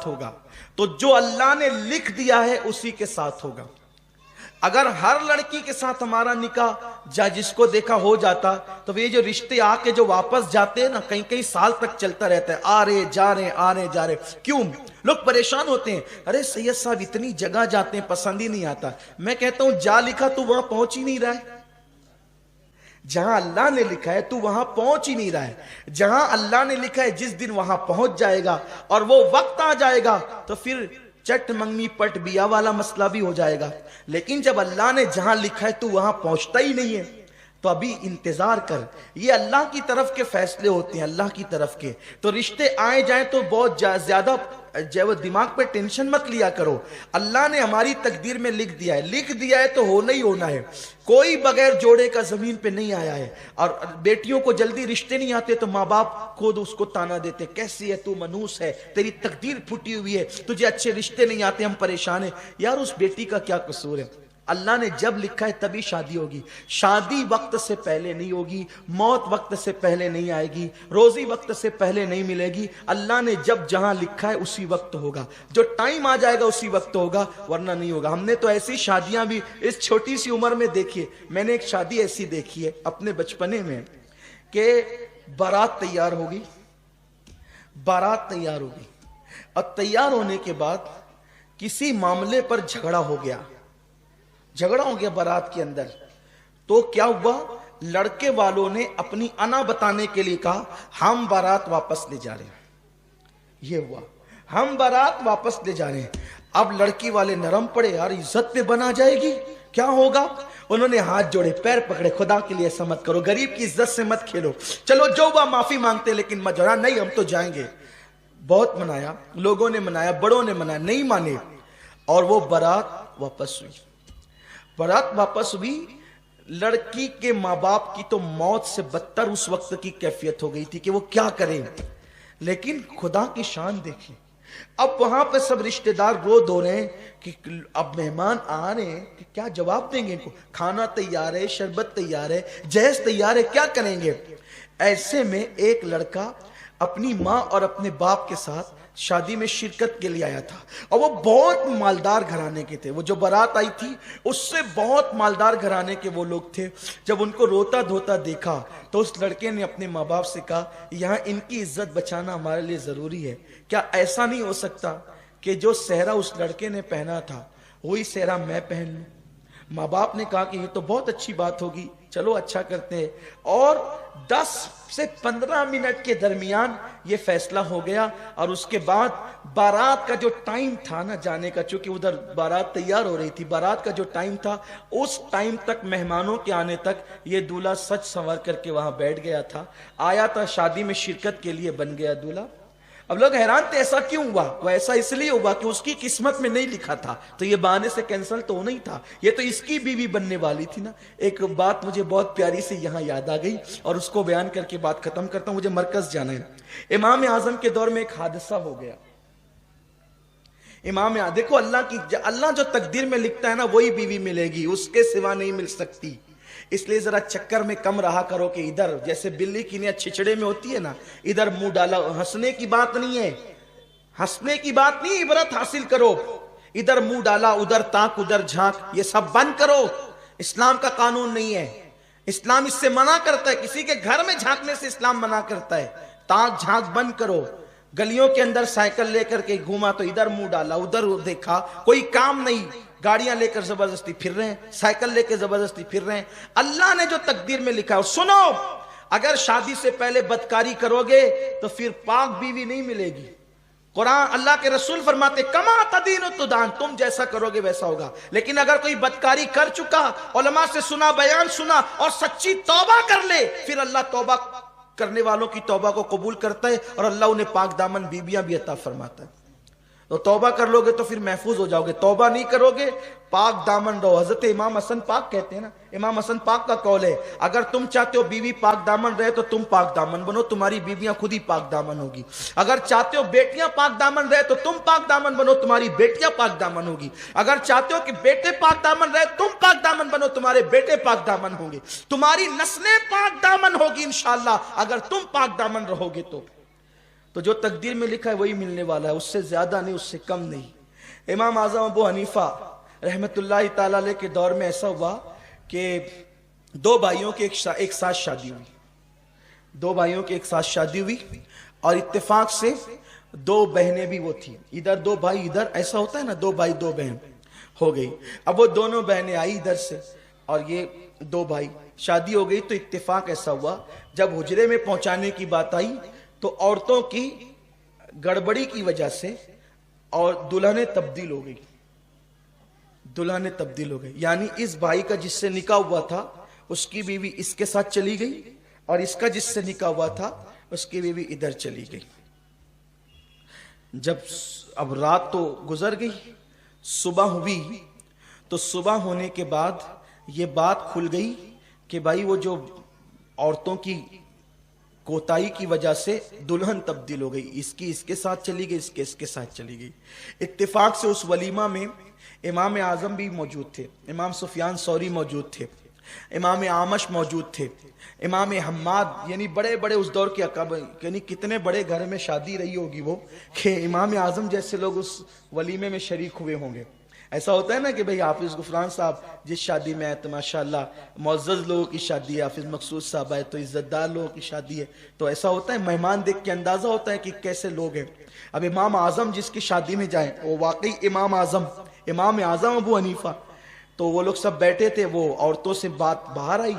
साथ होगा। तो जो अल्लाह ने लिख दिया है उसी के साथ होगा। अगर हर लड़की के साथ हमारा निकाह या जिसको देखा हो जाता, तो ये जो रिश्ते आके जो वापस जाते हैं ना, कई कई साल तक चलता रहता है, आ रहे जा रहे, आ रहे जा रहे। क्यों? लोग परेशान होते हैं, अरे सैयद साहब इतनी जगह जाते हैं, पसंद ही नहीं आता। मैं कहता हूं जा लिखा तू वहां पहुंच ही नहीं रहा है। जहां अल्लाह ने लिखा है तू वहां पहुंच ही नहीं रहा है। जहां अल्लाह ने लिखा है जिस दिन वहां पहुंच जाएगा और वो वक्त आ जाएगा, तो फिर चट मंगनी पट बिया वाला मसला भी हो जाएगा। लेकिन जब अल्लाह ने जहां लिखा है तू वहां पहुंचता ही नहीं है, तो अभी इंतजार कर। ये अल्लाह की तरफ के फैसले होते हैं, अल्लाह की तरफ के। तो रिश्ते आए जाए तो बहुत ज्यादा जो वो दिमाग पे टेंशन मत लिया करो। अल्लाह ने हमारी तकदीर में लिख दिया है तो होना ही होना है। कोई बगैर जोड़े का जमीन पे नहीं आया है। और बेटियों को जल्दी रिश्ते नहीं आते तो माँ बाप खुद उसको ताना देते, कैसी है तू, मनूस है, तेरी तकदीर फूटी हुई है, तुझे अच्छे रिश्ते नहीं आते, हम परेशान है। यार उस बेटी का क्या कसूर है? अल्लाह ने जब लिखा है तभी शादी होगी। शादी वक्त से पहले नहीं होगी, मौत वक्त से पहले नहीं आएगी, रोजी वक्त से पहले नहीं मिलेगी। अल्लाह ने जब जहां लिखा है उसी वक्त होगा, जो टाइम आ जाएगा उसी वक्त होगा, वरना नहीं होगा। हमने तो ऐसी शादियां भी इस छोटी सी उम्र में देखी है। मैंने एक शादी ऐसी देखी है अपने बचपने में कि बारात तैयार होगी, बारात तैयार होगी और तैयार होने के बाद किसी मामले पर झगड़ा हो गया बारात के अंदर। तो क्या हुआ, लड़के वालों ने अपनी अना बताने के लिए कहा हम बारात वापस ले जा रहे हैं। ये हुआ, हम बारात वापस ले जा रहे हैं। अब लड़की वाले नरम पड़े, यार इज्जत पे बना जाएगी, क्या होगा? उन्होंने हाथ जोड़े, पैर पकड़े, खुदा के लिए ऐसा मत करो, गरीब की इज्जत से मत खेलो, चलो जो हुआ माफी मांगते, लेकिन मजरा नहीं, हम तो जाएंगे। बहुत मनाया, लोगों ने मनाया, बड़ों ने मनाया, नहीं माने। और वो बारात वापस हुई। बारात वापस हुई। लड़की के माँ बाप की तो मौत से बदतर उस वक्त की कैफियत हो गई थी कि वो क्या करें। लेकिन खुदा की शान देखिए, अब वहां पे सब रिश्तेदार रो धो रहे हैं कि अब मेहमान आ रहे हैं कि क्या जवाब देंगे इनको। खाना तैयार है, शरबत तैयार है, जहेज तैयार है, क्या करेंगे? ऐसे में एक लड़का अपनी माँ और अपने बाप के साथ शादी में शिरकत के लिए आया था। और वो बहुत मालदार घराने के थे। वो जो बारात आई थी उससे बहुत मालदार घराने के वो लोग थे। जब उनको रोता धोता देखा तो उस लड़के ने अपने माँ बाप से कहा यहाँ इनकी इज्जत बचाना हमारे लिए जरूरी है। क्या ऐसा नहीं हो सकता कि जो सेहरा उस लड़के ने पहना था वही सेहरा मैं पहन लूं? माँ बाप ने कहा कि ये तो बहुत अच्छी बात होगी, चलो अच्छा करते हैं। और 10 से 15 मिनट के दरमियान ये फैसला हो गया। और उसके बाद बारात का जो टाइम था ना जाने का, चूंकि उधर बारात तैयार हो रही थी, बारात का जो टाइम था उस टाइम तक, मेहमानों के आने तक ये दूल्हा सच संवर करके वहां बैठ गया था, आया था शादी में शिरकत के लिए, बन गया दूल्हा। अब लोग हैरान थे ऐसा क्यों हुआ? वो ऐसा इसलिए हुआ कि उसकी किस्मत में नहीं लिखा था, तो ये बहाने से कैंसिल तो होना ही था। ये तो इसकी बीवी बनने वाली थी ना। एक बात मुझे बहुत प्यारी से यहाँ याद आ गई और उसको बयान करके बात खत्म करता हूं। मुझे मरकज जाना है। इमाम आजम के दौर में एक हादसा हो गया। देखो अल्लाह जो तकदीर में लिखता है ना वही बीवी मिलेगी, उसके सिवा नहीं मिल सकती। इसलिए जरा चक्कर में कम रहा करो कि इधर जैसे बिल्ली की नियत छिछड़े में होती है ना, इधर मुंह डाला। हंसने की बात नहीं है, हंसने की बात नहीं, इबरत हासिल करो। इधर मुंह डाला, उधर ताक, उधर झांक, ये सब बंद करो। इस्लाम का कानून नहीं है, इस्लाम इससे मना करता है। किसी के घर में झांकने से इस्लाम मना करता है। ताक झांक बंद करो। गलियों के अंदर साइकिल लेकर के घूमा तो इधर मुंह डाला, उधर देखा, कोई काम नहीं। गाड़ियां लेकर जबरदस्ती फिर रहे हैं, साइकिल लेकर जबरदस्ती फिर रहे हैं। अल्लाह ने जो तकदीर में लिखा है सुनो, अगर शादी से पहले बदकारी करोगे तो फिर पाक बीवी नहीं मिलेगी। कुरान, अल्लाह के रसूल फरमाते कमा तदीन तुदान, तुम जैसा करोगे वैसा होगा। लेकिन अगर कोई बदकारी कर चुका, उलमा से सुना, बयान सुना और सच्ची तौबा कर ले, फिर अल्लाह तौबा करने वालों की तौबा को कबूल करता है और अल्लाह उन्हें पाक दामन बीबियां भी अता फरमाता है। तो तौबा कर लोगे तो फिर महफूज हो जाओगे, तौबा नहीं करोगे पाक दामन रहो। हजरत इमाम हसन पाक कहते हैं ना, इमाम हसन पाक का कौल है, अगर तुम चाहते हो बीवी पाक दामन रहे तो तुम पाक दामन बनो, तुम्हारी बीवियां खुद ही पाक दामन होगी। अगर चाहते हो बेटियां पाक दामन रहे तो तुम पाक दामन बनो, तुम्हारी बेटियां पाक दामन होगी। अगर चाहते हो कि बेटे पाक दामन रहे, तुम पाक दामन बनो, तुम्हारे बेटे पाक दामन होंगे। तुम्हारी नस्लें पाक दामन होगी इंशाअल्लाह अगर तुम पाक दामन रहोगे तो। तो जो तकदीर में लिखा है वही मिलने वाला है, उससे ज्यादा नहीं, उससे कम नहीं। इमाम आजम अबू हनीफा रहमतुल्लाह ताला अलैह के दौर में ऐसा हुआ कि दो भाइयों की एक साथ शादी हुई, दो भाइयों की एक साथ शादी हुई, और इत्तेफाक से दो बहनें भी वो थी, इधर दो भाई इधर, ऐसा होता है ना, दो भाई दो बहन हो गई। अब वो दोनों बहनें आई इधर से और ये दो भाई, शादी हो गई। तो इत्तेफाक ऐसा हुआ जब हुजरे में पहुंचाने की बात आई तो औरतों की गड़बड़ी की वजह से और दुल्हनें तब्दील हो गई, दुल्हनें तब्दील हो गई। यानी इस भाई का जिससे निकाह हुआ था उसकी बीवी इसके साथ चली गई, और इसका जिससे निकाह हुआ था उसकी बीवी इधर चली गई। जब अब रात तो गुजर गई, सुबह हुई, तो सुबह होने के बाद ये बात खुल गई कि भाई वो जो औरतों की कोताही की वजह से दुल्हन तब्दील हो गई, इसकी इसके साथ चली गई, इसके इसके साथ चली गई। इत्तेफाक से उस वलीमा में इमाम आजम भी मौजूद थे, इमाम सुफियान सौरी मौजूद थे, इमाम आमश मौजूद थे, इमाम हम्माद, यानी बड़े बड़े उस दौर के अकाब, यानी कितने बड़े घर में शादी रही होगी वो कि इमाम आजम जैसे लोग उस वलीमे में शरीक हुए होंगे। ऐसा होता है ना कि भाई हाफिज गुफरान साहब जिस शादी में आए तो माशाल्लाह मुअज़्ज़ज़ लोगों की शादी है, हाफिज मकसूद साहब आए तो इज्जतदार लोगों की शादी है, तो ऐसा होता है, मेहमान देख के अंदाजा होता है कि कैसे लोग हैं। अब इमाम आजम जिसकी शादी में जाए वो वाकई इमाम आजम अबू हनीफा, तो वो लोग सब बैठे थे, वो औरतों से बात बाहर आई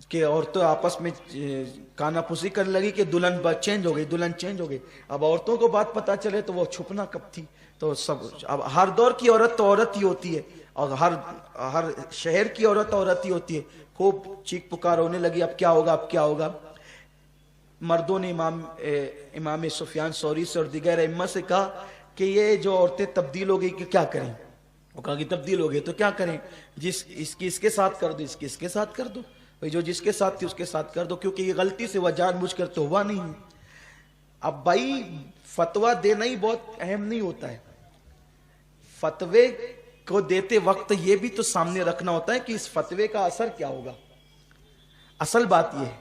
कि औरतें आपस में कानाफूसी करने लगी कि दुल्हन चेंज हो गई, दुल्हन चेंज हो गई। अब औरतों को बात पता चले तो वो छुपना कब थी, तो सब, अब हर दौर की औरत तो औरत ही होती है, और हर शहर की औरत ही होती है। खूब चीख पुकार होने लगी, अब क्या होगा, अब क्या होगा। मर्दों ने इमाम सुफियान सौरी से और दिगर इम्मा से कहा कि ये जो औरतें तब्दील हो गई कि क्या करें। वो कहा कि तब्दील हो गई तो क्या करें, इसकी इसके साथ कर दो, इसकी इसके साथ कर दो, भाई जो जिसके साथ थी उसके साथ कर दो, क्योंकि ये गलती से वह जानबूझकर तो हुआ नहीं है। अब भाई फतवा देना ही बहुत अहम नहीं होता है, फतवे को देते वक्त ये भी तो सामने रखना होता है कि इस फतवे का असर क्या होगा। असल बात ये है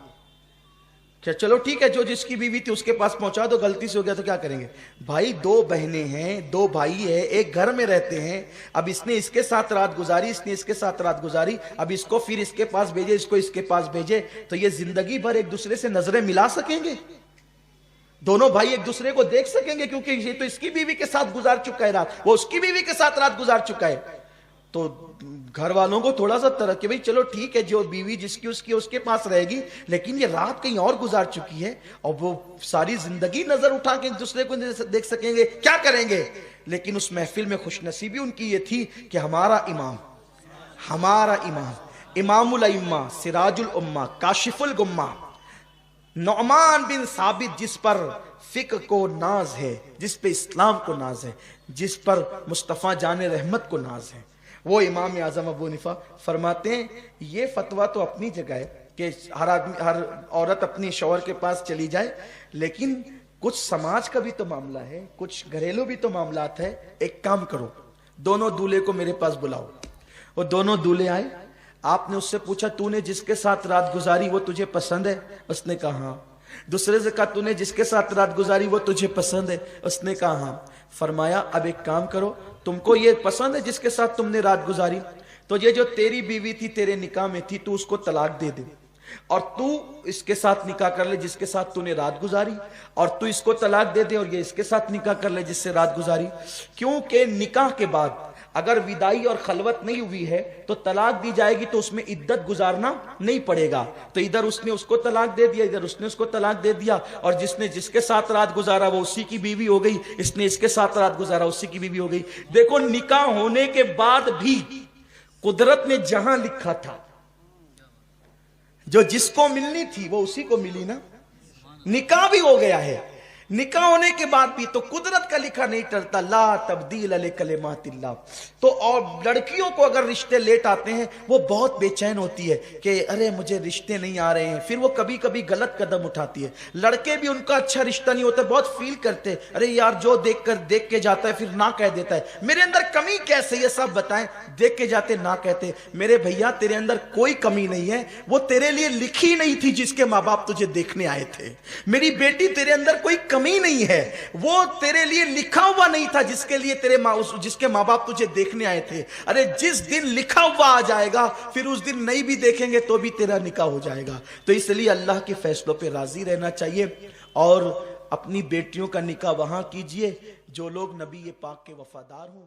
कि चलो ठीक है, जो जिसकी बीवी थी उसके पास पहुंचा दो, गलती से हो गया तो क्या करेंगे। भाई दो बहनें हैं, दो भाई है, एक घर में रहते हैं, अब इसने इसके साथ रात गुजारी, इसने इसके साथ रात गुजारी, अब इसको फिर इसके पास भेजे, इसको इसके पास भेजे, तो ये जिंदगी भर एक दूसरे से नजरें मिला सकेंगे, दोनों भाई एक दूसरे को देख सकेंगे, क्योंकि ये तो इसकी बीवी के साथ गुजार चुका है रात, वो उसकी बीवी के साथ रात गुजार चुका है। तो घर वालों को थोड़ा सा तरह कि भाई चलो ठीक है, जो बीवी जिसकी उसकी उसके पास रहेगी, लेकिन ये रात कहीं और गुजार चुकी है, और वो सारी जिंदगी नजर उठा के एक दूसरे को देख सकेंगे, क्या करेंगे। लेकिन उस महफिल में खुशनसीबी उनकी ये थी कि हमारा इमाम इमामुल अइम्मा, सिराजुल उम्मा, काशिफुल गुम्मा, नौमान बिन साबित, जिस पर फिक्र को नाज है, जिस पे इस्लाम को नाज है, जिस पर मुस्तफ़ा जाने रहमत को नाज है, वो इमाम आजम अबू हनीफा फरमाते हैं ये फतवा तो अपनी जगह है कि हर औरत अपनी शौहर के पास चली जाए, लेकिन कुछ समाज का भी तो मामला है, कुछ घरेलू भी तो मामलात है। एक काम करो, दोनों दूल्हे को मेरे पास बुलाओ। वो दोनों दूल्हे आए, आपने उससे पूछा तूने जिसके साथ रात गुजारी वो तुझे पसंद है, उसने कहा हाँ। दूसरे से कहा तूने जिसके साथ रात गुजारी वो तुझे पसंद है, उसने कहा हाँ। फरमाया अब एक काम करो, तुमको ये पसंद है जिसके साथ तुमने रात गुजारी, तो ये जो तेरी बीवी थी तेरे निकाह में थी, तू उसको तलाक दे दे, और तू इसके साथ निकाह कर ले जिसके साथ तूने रात गुजारी, और तू इसको तलाक दे दे और ये इसके साथ निकाह कर ले जिससे रात गुजारी। क्योंकि निकाह के बाद अगर विदाई और खलवत नहीं हुई है तो तलाक दी जाएगी, तो उसमें इद्दत गुजारना नहीं पड़ेगा। तो इधर उसने उसको तलाक दे दिया, इधर उसने उसको तलाक दे दिया, और जिसने जिसके साथ रात गुजारा वो उसी की बीवी हो गई, इसने इसके साथ रात गुजारा उसी की बीवी हो गई। देखो निकाह होने के बाद भी कुदरत ने जहां लिखा था, जो जिसको मिलनी थी वो उसी को मिली ना, निकाह भी हो गया है। निकाह होने के बाद भी तो कुदरत का लिखा नहीं टलता, ला तब्दील ले कलिमातिल्लाह। तो और लड़कियों को अगर रिश्ते लेट आते हैं वो बहुत बेचैन होती है कि अरे मुझे रिश्ते नहीं आ रहे हैं, फिर वो कभी कभी गलत कदम उठाती है। लड़के भी उनका अच्छा रिश्ता नहीं होता, बहुत फील करते अरे यार जो देख के जाता है फिर ना कह देता है, मेरे अंदर कमी कैसे ये सब बताएं, देख के जाते ना कहते। मेरे भैया तेरे अंदर कोई कमी नहीं है, वो तेरे लिए लिखी नहीं थी जिसके माँ बाप तुझे देखने आए थे। मेरी बेटी तेरे अंदर कोई कमी नहीं है, वो तेरे लिए लिखा हुआ नहीं था जिसके लिए जिसके माँ बाप तुझे देखने आए थे। अरे जिस दिन लिखा हुआ आ जाएगा फिर उस दिन नहीं भी देखेंगे तो भी तेरा निकाह हो जाएगा। तो इसलिए अल्लाह के फैसलों पे राजी रहना चाहिए और अपनी बेटियों का निकाह वहां कीजिए जो लोग नबी पाक के वफादार हों।